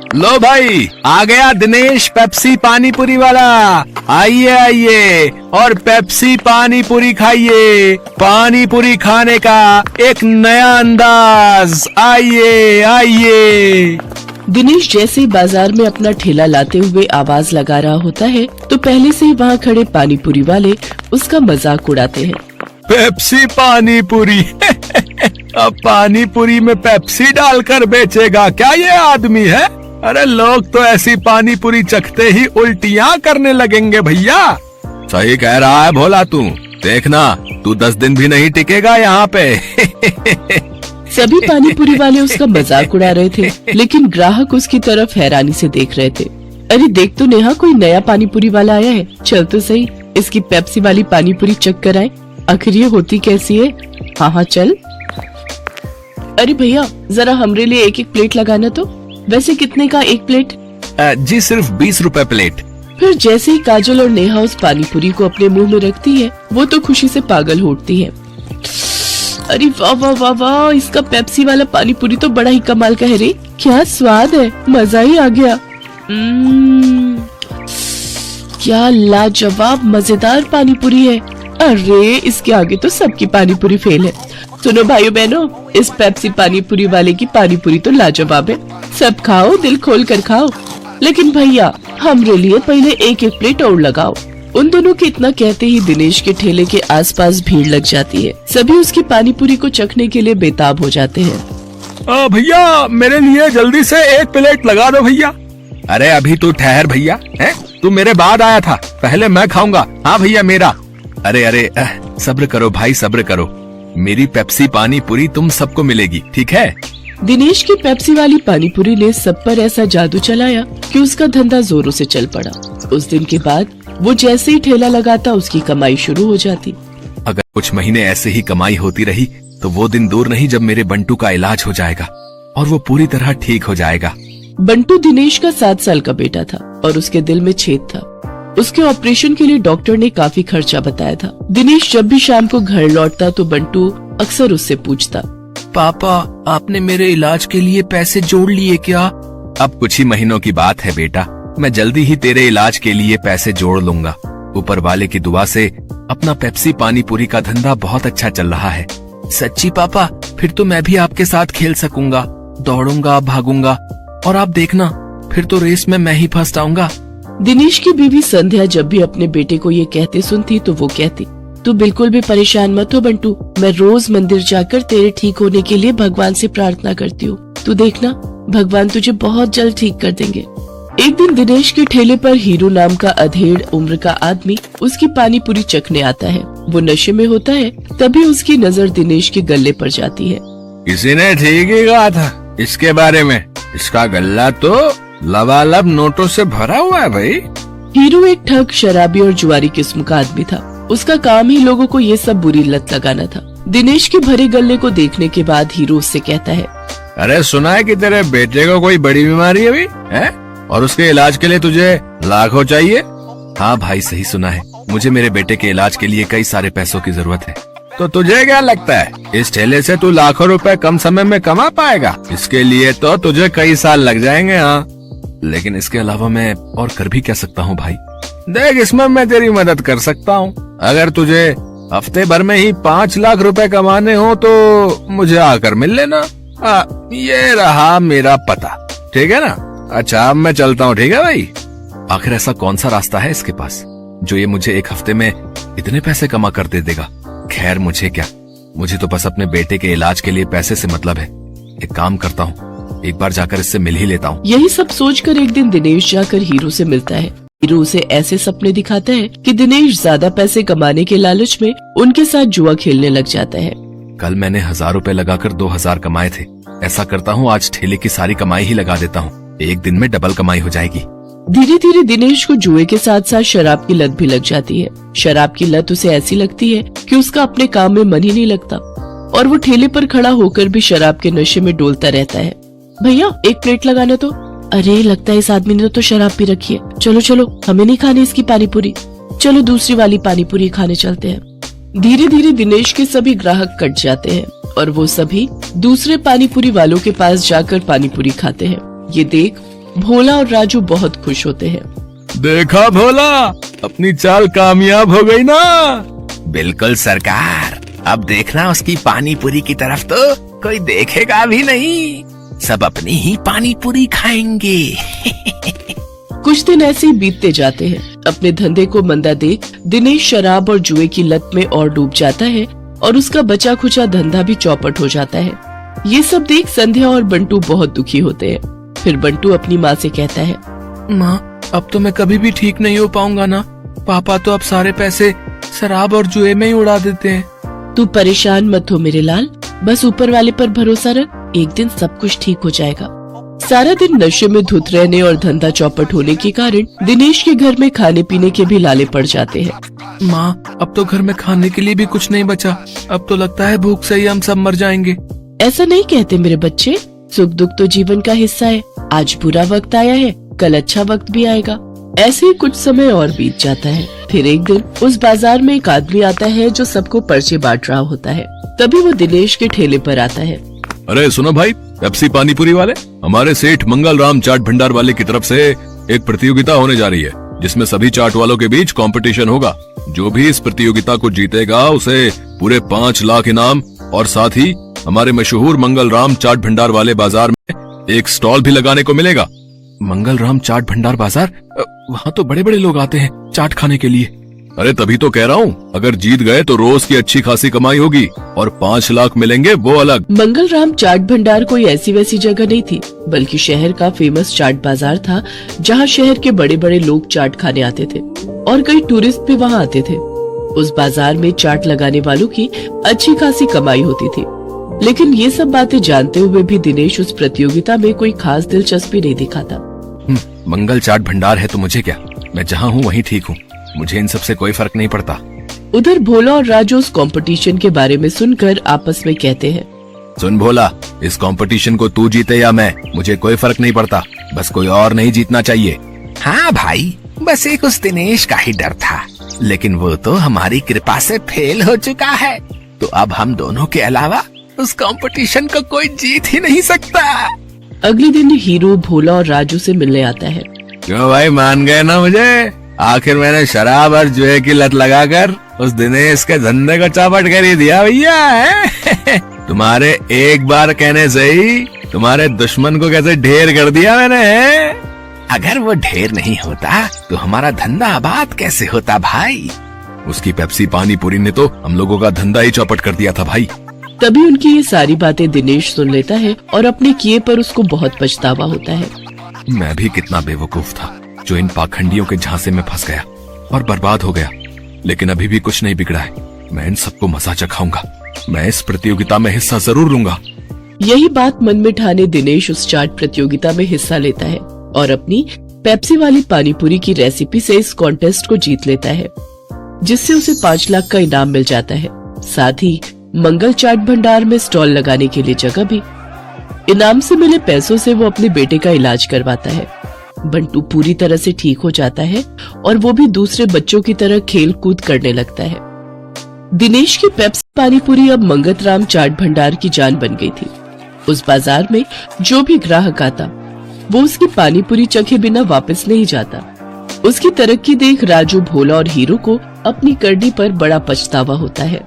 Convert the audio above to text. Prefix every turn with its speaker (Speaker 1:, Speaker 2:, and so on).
Speaker 1: लो भाई, आ गया दिनेश पेप्सी पानी पूरी वाला। आइए आइए और पेप्सी पानी पूरी खाइए। पानी पूरी खाने का एक नया अंदाज। आइए आइए।
Speaker 2: दिनेश जैसे ही बाजार में अपना ठेला लाते हुए आवाज लगा रहा होता है तो पहले से ही वहाँ खड़े पानी पूरी वाले उसका मजाक उड़ाते हैं।
Speaker 1: पेप्सी पानी पूरी अब पानी पूरी में पेप्सी डालकर बेचेगा क्या ये आदमी है? अरे लोग तो ऐसी पानी पूरी चखते ही उल्टियाँ करने लगेंगे भैया। सही कह रहा है भोला तू। देखना तू 10 दिन भी नहीं टिकेगा यहाँ पे।
Speaker 2: सभी पानी पूरी वाले उसका मजाक उड़ा रहे थे, लेकिन ग्राहक उसकी तरफ हैरानी से देख रहे थे। अरे देख तो नेहा, कोई नया पानी पूरी वाला आया है। चल तो सही, इसकी पेप्सी वाली पानी पूरी चख कर आए, आखिर ये होती कैसी है। हाँ हाँ चल। अरे भैया जरा हमरे लिए एक एक प्लेट लगाना तो। वैसे कितने का एक प्लेट?
Speaker 1: जी सिर्फ 20 रुपए प्लेट।
Speaker 2: फिर जैसे ही काजल और नेहा उस पानी पूरी को अपने मुंह में रखती है, वो तो खुशी से पागल हो उठती है। अरे वाह वाह वाह वाह, इसका पेप्सी वाला पानी पूरी तो बड़ा ही कमाल का है रे। क्या स्वाद है, मजा ही आ गया। क्या लाजवाब मजेदार पानी पूरी है। अरे इसके आगे तो सबकी पानी पूरी फेल है। सुनो भाइयों बहनों, इस पेप्सी पानी पूरी वाले की पानी पूरी तो लाजवाब है। सब खाओ, दिल खोल कर खाओ, लेकिन भैया हमरे लिए पहले एक एक प्लेट और लगाओ। उन दोनों के इतना कहते ही दिनेश के ठेले के आसपास भीड़ लग जाती है। सभी उसकी पानी पूरी को चखने के लिए बेताब हो जाते हैं।
Speaker 1: भैया मेरे लिए जल्दी से एक प्लेट लगा दो भैया। अरे अभी तू ठहर भैया, है तू मेरे बाद आया था, पहले मैं खाऊंगा। हाँ भैया मेरा। अरे अरे सब्र करो भाई, सब्र करो। मेरी पेप्सी पानी पूरी तुम सबको मिलेगी, ठीक है?
Speaker 2: दिनेश की पेप्सी वाली पानी पूरी ने सब पर ऐसा जादू चलाया कि उसका धंधा जोरों से चल पड़ा। उस दिन के बाद वो जैसे ही ठेला लगाता उसकी कमाई शुरू हो जाती।
Speaker 1: अगर कुछ महीने ऐसे ही कमाई होती रही तो वो दिन दूर नहीं जब मेरे बंटू का इलाज हो जाएगा और वो पूरी तरह ठीक हो जाएगा।
Speaker 2: बंटू दिनेश का 7 साल का बेटा था और उसके दिल में छेद था। उसके ऑपरेशन के लिए डॉक्टर ने काफी खर्चा बताया था। दिनेश जब भी शाम को घर लौटता तो बंटू अक्सर उससे पूछता,
Speaker 1: पापा आपने मेरे इलाज के लिए पैसे जोड़ लिए क्या? अब कुछ ही महीनों की बात है बेटा, मैं जल्दी ही तेरे इलाज के लिए पैसे जोड़ लूंगा। ऊपर वाले की दुआ से अपना पेप्सी पानी पूरी का धंधा बहुत अच्छा चल रहा है। सच्ची पापा? फिर तो मैं भी आपके साथ खेल सकूंगा, दौड़ूंगा, भागूंगा और आप देखना फिर तो रेस में मैं ही फर्स्ट आऊंगा।
Speaker 2: दिनेश की बीवी संध्या जब भी अपने बेटे को ये कहते सुनती तो वो कहती, तू बिल्कुल भी परेशान मत हो बंटू, मैं रोज मंदिर जाकर तेरे ठीक होने के लिए भगवान से प्रार्थना करती हूँ। तू देखना भगवान तुझे बहुत जल्द ठीक कर देंगे। एक दिन दिनेश के ठेले पर हीरो नाम का अधेड़ उम्र का आदमी उसकी पानी पूरी चखने आता है। वो नशे में होता है, तभी उसकी नजर दिनेश के गले पर जाती है।
Speaker 1: किसी ने ठीक ही कहा था इसके बारे में, इसका गल्ला तो लबालब नोटों से भरा हुआ है भाई।
Speaker 2: हीरो एक ठग, शराबी और जुआरी किस्म का आदमी था। उसका काम ही लोगों को ये सब बुरी लत लगाना था। दिनेश के भरे गले को देखने के बाद हीरो उससे कहता है,
Speaker 1: अरे सुना है कि तेरे बेटे को कोई बड़ी बीमारी है अभी, है? और उसके इलाज के लिए तुझे लाखों चाहिए? हाँ भाई सही सुना है, मुझे मेरे बेटे के इलाज के लिए कई सारे पैसों की जरूरत है। तो तुझे क्या लगता है इस ठेले से तू लाखों रुपए कम समय में कमा पाएगा? इसके लिए तो तुझे कई साल लग जाएंगे। हाँ लेकिन इसके अलावा मैं और कर भी क्या सकता हूँ भाई? देख इसमें मैं तेरी मदद कर सकता हूँ। अगर तुझे हफ्ते भर में ही 5 लाख रुपए कमाने हो तो मुझे आकर मिल लेना। ये रहा मेरा पता, ठीक है ना? अच्छा अब मैं चलता हूँ, ठीक है भाई? आखिर ऐसा कौन सा रास्ता है इसके पास जो ये मुझे एक हफ्ते में इतने पैसे कमा कर दे देगा? खैर मुझे क्या, मुझे तो बस अपने बेटे के इलाज के लिए पैसे से मतलब है। एक काम करता हूँ, एक बार जाकर इससे मिल ही लेता हूँ।
Speaker 2: यही सब सोचकर एक दिन दिनेश जाकर हीरो से मिलता है। हीरो उसे ऐसे सपने दिखाता है कि दिनेश ज्यादा पैसे कमाने के लालच में उनके साथ जुआ खेलने लग जाता है।
Speaker 1: कल मैंने 1000 रुपए लगाकर 2000 कमाए थे। ऐसा करता हूँ आज ठेले की सारी कमाई ही लगा देता हूँ, एक दिन में डबल कमाई हो जाएगी।
Speaker 2: धीरे धीरे दिनेश को जुए के साथ साथ शराब की लत भी लग जाती है। शराब की लत उसे ऐसी लगती है कि उसका अपने काम में मन ही नहीं लगता और वो ठेले पर खड़ा होकर भी शराब के नशे में डोलता रहता है। भैया एक प्लेट लगाना तो। अरे लगता है इस आदमी ने तो शराब पी रखी है। चलो चलो हमें नहीं खानी इसकी पानी पूरी, चलो दूसरी वाली पानी पूरी खाने चलते हैं। धीरे धीरे दिनेश के सभी ग्राहक कट जाते हैं और वो सभी दूसरे पानी पूरी वालों के पास जाकर पानी पूरी खाते हैं। ये देख भोला और राजू बहुत खुश होते हैं।
Speaker 1: देखा भोला, अपनी चाल कामयाब हो गई ना। बिल्कुल सरकार, अब देखना उसकी पानी पूरी की तरफ तो कोई देखेगा भी नहीं, सब अपनी ही पानी पूरी खाएंगे।
Speaker 2: कुछ दिन ऐसे ही बीतते जाते हैं। अपने धंधे को मंदा देख दिनेश शराब और जुए की लत में और डूब जाता है और उसका बचा खुचा धंधा भी चौपट हो जाता है। ये सब देख संध्या और बंटू बहुत दुखी होते हैं। फिर बंटू अपनी माँ से कहता है,
Speaker 1: माँ, अब तो मैं कभी भी ठीक नहीं हो पाऊंगा ना। पापा तो अब सारे पैसे शराब और जुए में ही उड़ा देते हैं।
Speaker 2: तू परेशान मत हो मेरे लाल, बस ऊपर वाले पर भरोसा रख, एक दिन सब कुछ ठीक हो जाएगा। सारा दिन नशे में धुत रहने और धंधा चौपट होने के कारण दिनेश के घर में खाने पीने के भी लाले पड़ जाते हैं।
Speaker 1: माँ, अब तो घर में खाने के लिए भी कुछ नहीं बचा। अब तो लगता है भूख से ही हम सब मर जाएंगे।
Speaker 2: ऐसा नहीं कहते मेरे बच्चे, सुख दुख तो जीवन का हिस्सा है। आज बुरा वक्त आया है, कल अच्छा वक्त भी आएगा। ऐसे ही कुछ समय और बीत जाता है। फिर एक दिन उस बाजार में एक आदमी आता है जो सबको पर्चे बांट रहा होता है। तभी वो दिनेश के ठेले पर आता है।
Speaker 1: अरे सुनो भाई, पेप्सी पानीपुरी वाले, हमारे सेठ मंगल राम चाट भंडार वाले की तरफ से एक प्रतियोगिता होने जा रही है, जिसमें सभी चाट वालों के बीच कंपटीशन होगा। जो भी इस प्रतियोगिता को जीतेगा उसे पूरे 5 लाख इनाम और साथ ही हमारे मशहूर मंगल राम चाट भंडार वाले बाजार में एक स्टॉल भी लगाने को मिलेगा। मंगल राम चाट भंडार बाजार, वहाँ तो बड़े बड़े लोग आते हैं चाट खाने के लिए। अरे तभी तो कह रहा हूँ, अगर जीत गए तो रोज की अच्छी खासी कमाई होगी और 5 लाख मिलेंगे वो अलग।
Speaker 2: मंगल राम चाट भंडार कोई ऐसी वैसी जगह नहीं थी, बल्कि शहर का फेमस चाट बाजार था, जहाँ शहर के बड़े बड़े लोग चाट खाने आते थे और कई टूरिस्ट भी वहाँ आते थे। उस बाजार में चाट लगाने वालों की अच्छी खासी कमाई होती थी। लेकिन ये सब बातें जानते हुए भी दिनेश उस प्रतियोगिता में कोई खास दिलचस्पी नहीं दिखाता।
Speaker 1: मंगल चाट भंडार है तो मुझे क्या, मैं जहाँ हूँ वहीं ठीक हूँ, मुझे इन सब से कोई फर्क नहीं पड़ता।
Speaker 2: उधर भोला और राजू उस कंपटीशन के बारे में सुनकर आपस में कहते हैं,
Speaker 1: सुन भोला, इस कंपटीशन को तू जीते या मैं, मुझे कोई फर्क नहीं पड़ता, बस कोई और नहीं जीतना चाहिए। हाँ भाई, बस एक उस दिनेश का ही डर था, लेकिन वो तो हमारी कृपा से फेल हो चुका है, तो अब हम दोनों के अलावा उस कंपटीशन को कोई जीत ही नहीं सकता।
Speaker 2: अगले दिन हीरो भोला और राजू से मिलने आता है।
Speaker 1: क्यों भाई, मान गए ना मुझे? आखिर मैंने शराब और जुए की लत लगाकर उस दिनेश के धंधे को चौपट कर ही दिया भैया। तुम्हारे एक बार कहने से ही तुम्हारे दुश्मन को कैसे ढेर कर दिया मैंने। अगर वो ढेर नहीं होता तो हमारा धंधा आबाद कैसे होता भाई। उसकी पेप्सी पानीपुरी ने तो हम लोगों का धंधा ही चौपट कर दिया था भाई।
Speaker 2: तभी उनकी ये सारी बातें दिनेश सुन लेता है और अपने किए पर उसको बहुत पछतावा होता है।
Speaker 1: मैं भी कितना बेवकूफ था जो इन पाखंडियों के झांसे में फंस गया और बर्बाद हो गया, लेकिन अभी भी कुछ नहीं बिगड़ा है। मैं इन सबको मजा चखाऊंगा, मैं इस प्रतियोगिता में हिस्सा जरूर लूंगा।
Speaker 2: यही बात मन में ठाने दिनेश उस चाट प्रतियोगिता में हिस्सा लेता है और अपनी पेप्सी वाली पानीपुरी की रेसिपी से इस कॉन्टेस्ट को जीत लेता है, जिससे उसे 5 लाख का इनाम मिल जाता है। साथ ही मंगल चाट भंडार में स्टॉल लगाने के लिए जगह भी। इनाम से मिले पैसों से वो अपने बेटे का इलाज करवाता है। बंटू पूरी तरह से ठीक हो जाता है और वो भी दूसरे बच्चों की तरह खेल कूद करने लगता है। दिनेश की पेप्सी पानीपुरी अब मंगत राम चाट भंडार की जान बन गई थी। उस बाजार में जो भी ग्राहक आता वो उसकी पानीपुरी चखे बिना वापस नहीं जाता। उसकी तरक्की देख राजू, भोला और हीरो को अपनी करनी पर बड़ा पछतावा होता है।